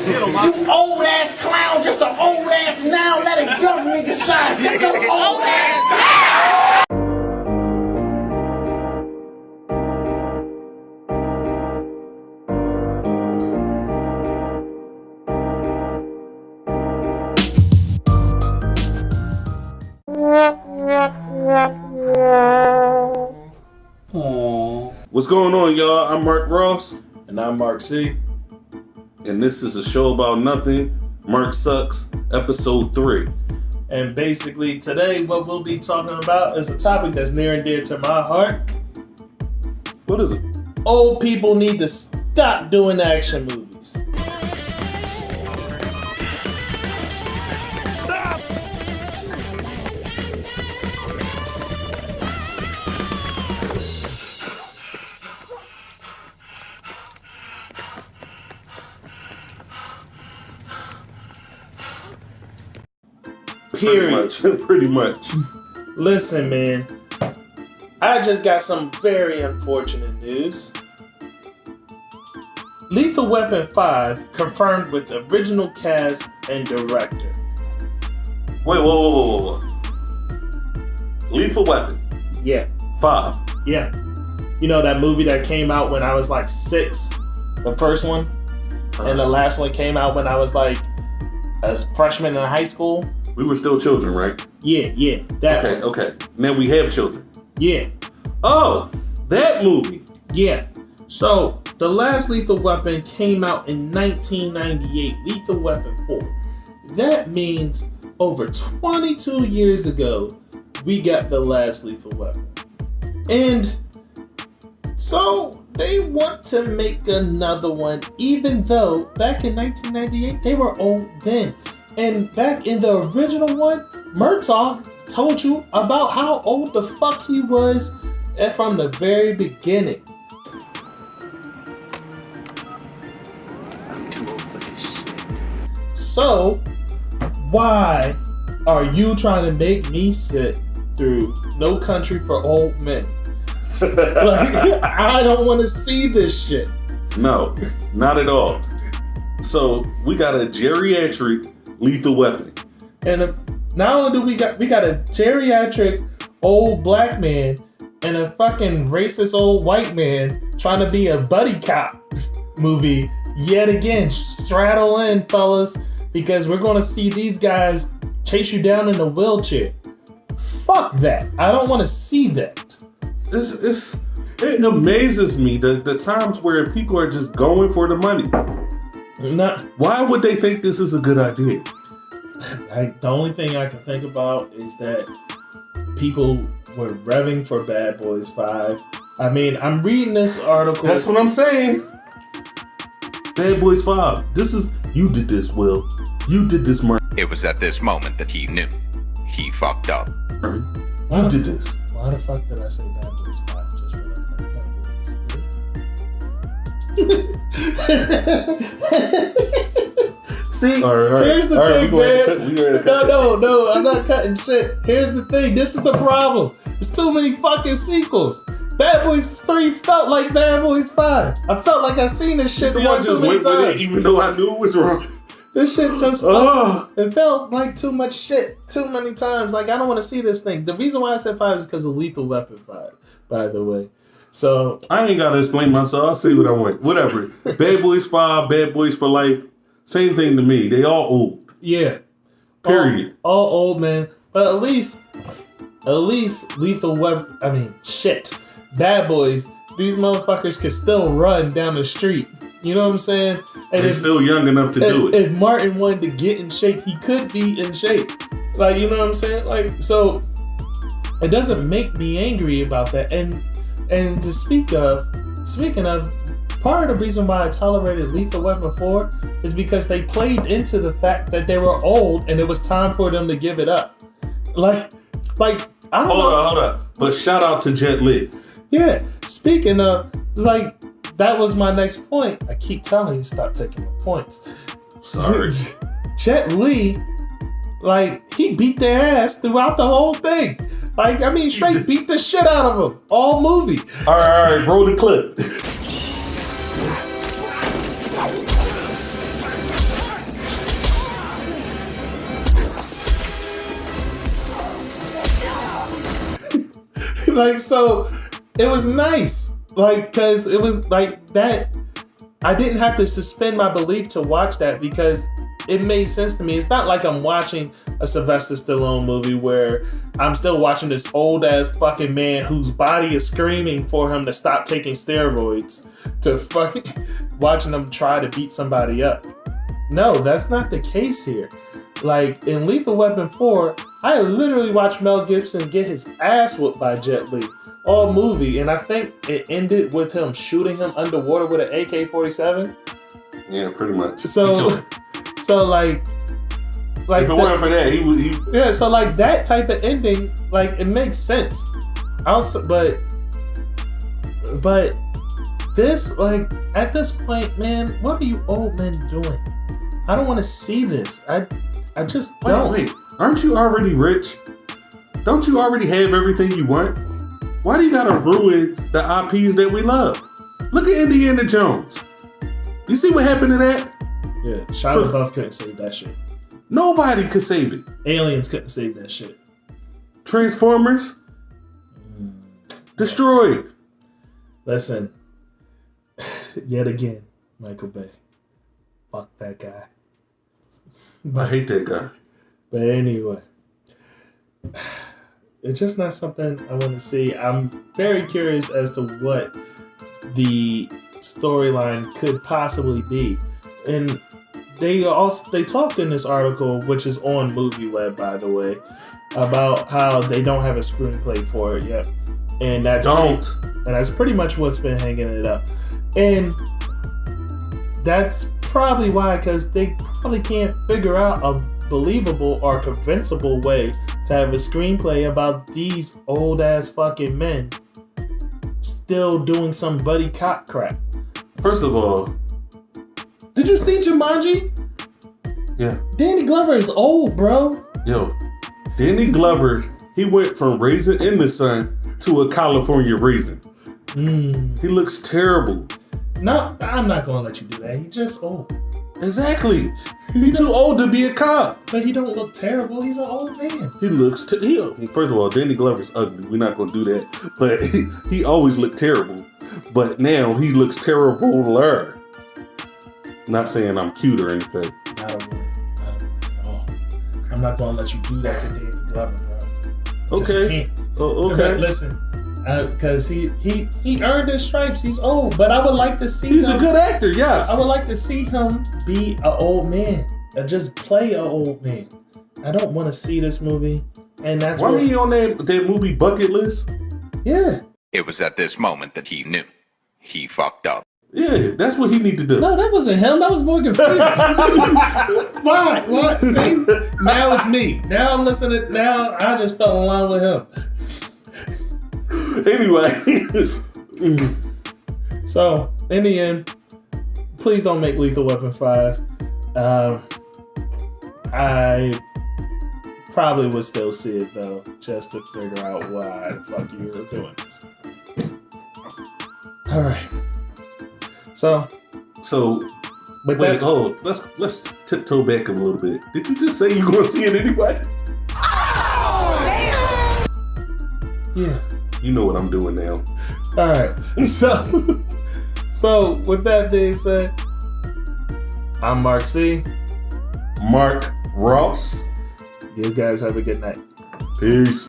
You old ass clown, just an old ass now. Let a young nigga shine. Sit your old ass down. What's going on, y'all? I'm Mark Ross. And I'm Mark C. And this is a show about nothing. Mark Sucks, episode 3. And basically today what we'll be talking about is a topic that's near and dear to my heart. What is it? Old people need to stop doing action movies. Period. Pretty much. Listen, man. I just got some very unfortunate news. Lethal Weapon 5 confirmed with the original cast and director. Wait, whoa. Lethal Weapon. Yeah. 5. Yeah. You know that movie that came out when I was like 6? The first one? And the last one came out when I was like a freshman in high school? We were still children, right? Yeah. That one. Okay. Now we have children. Yeah. Oh, that movie. Yeah. So, the last Lethal Weapon came out in 1998. Lethal Weapon 4. That means over 22 years ago, we got the last Lethal Weapon. And so, they want to make another one, even though back in 1998, they were old then. And back in the original one, Murtaugh told you about how old the fuck he was from the very beginning. I'm too old for this shit. So, why are you trying to make me sit through No Country for Old Men? Like, I don't want to see this shit. No, not at all. So, we got a geriatric Lethal Weapon. And not only do we got a geriatric old black man and a fucking racist old white man trying to be a buddy cop movie yet again. Straddle in, fellas, because we're gonna see these guys chase you down in a wheelchair. Fuck that. I don't want to see that. It amazes me the times where people are just going for the money. Why would they think this is a good idea? The only thing I can think about is that people were revving for Bad Boys 5. I mean, I'm reading this article. That's what I'm saying. Bad Boys 5. You did this, Will. You did this, Mark. It was at this moment that he knew. He fucked up. You did this. Why the fuck did I say Bad Boys 5? Just realized that Bad Boys 3. See, all right. Here's the thing, man. No, I'm not cutting shit. Here's the thing. This is the problem. There's too many fucking sequels. Bad Boys 3 felt like Bad Boys 5. I felt like I seen this shit so one too many went times. with it, even though I knew it was wrong. This shit just it felt like too much shit too many times. Like, I don't want to see this thing. The reason why I said 5 is because of Lethal Weapon 5, by the way. So I ain't gotta explain myself. I'll say what I want. Whatever. Bad Boys 5, Bad Boys for Life. Same thing to me. They all old. Yeah. Period. All old, man. But at least Lethal Weapon. I mean, shit. Bad Boys. These motherfuckers can still run down the street. You know what I'm saying? And they're still young enough to do it. If Martin wanted to get in shape, he could be in shape. Like, you know what I'm saying? Like, so it doesn't make me angry about that. And to speaking of, part of the reason why I tolerated Lethal Weapon 4 is because they played into the fact that they were old and it was time for them to give it up. Like I don't know. Hold on. But shout out to Jet Li. Yeah. Speaking of, like, that was my next point. I keep telling you, stop taking my points. Sorry. Jet Li, like, he beat their ass throughout the whole thing. Like, I mean, straight beat the shit out of them. All movie. All right. Roll the clip. Like, so it was nice. Like, cause it was like that. I didn't have to suspend my belief to watch that because it made sense to me. It's not like I'm watching a Sylvester Stallone movie where I'm still watching this old ass fucking man whose body is screaming for him to stop taking steroids to fucking watching him try to beat somebody up. No, that's not the case here. Like in Lethal Weapon 4, I literally watched Mel Gibson get his ass whooped by Jet Li all movie, and I think it ended with him shooting him underwater with an AK-47. Yeah, pretty much. So like if it weren't for that, he yeah. So like that type of ending, like it makes sense. Also, but this, like at this point, man, what are you old men doing? I don't want to see this. I just don't. Wait, aren't you already rich? Don't you already have everything you want? Why do you gotta ruin the IPs that we love? Look at Indiana Jones. You see what happened to that? Yeah, Shia LaBeouf couldn't save that shit. Nobody could save it. Aliens couldn't save that shit. Transformers destroyed. Listen, yet again, Michael Bay. Fuck that guy. I hate that guy. But anyway, it's just not something I want to see. I'm very curious as to what the storyline could possibly be. And they talked in this article, which is on MovieWeb, by the way, about how they don't have a screenplay for it yet. And that's pretty much what's been hanging it up. And that's probably why, because they probably can't figure out a believable or convincible way to have a screenplay about these old ass fucking men still doing some buddy cop crap. First of all, did you see Jumanji? Yeah. Danny Glover is old, bro. Yo, Danny Glover, he went from Raisin in the Sun to a California Raisin. He looks terrible. No, I'm not gonna let you do that. He's just old. Exactly. He's too old to be a cop. But he don't look terrible. He's an old man. He looks first of all, Danny Glover's ugly. We're not gonna do that. But he always looked terrible. But now he looks terribler. Not saying I'm cute or anything. Not a word at all. I'm not gonna let you do that to Danny Glover, bro. Okay. Okay. Listen, because he earned his stripes. He's old, but I would like to see. He's a good actor. Yes. I would like to see him be an old man, just play an old man. I don't want to see this movie, and that's why are you on that movie bucket list? Yeah. It was at this moment that he knew. He fucked up. Yeah, that's what he need to do. No, that wasn't him. That was Morgan Freeman. Why? What? See? Now it's me. Now I'm listening. Now I just fell in line with him. Anyway. So, in the end, please don't make Lethal Weapon 5. I probably would still see it, though, just to figure out why the fuck you were doing this. Alright. So wait, let's tiptoe back a little bit. Did you just say you're gonna see it anyway? Oh, damn! Yeah. You know what I'm doing now. Alright. So with that being said, I'm Mark C. Mark Ross. You guys have a good night. Peace.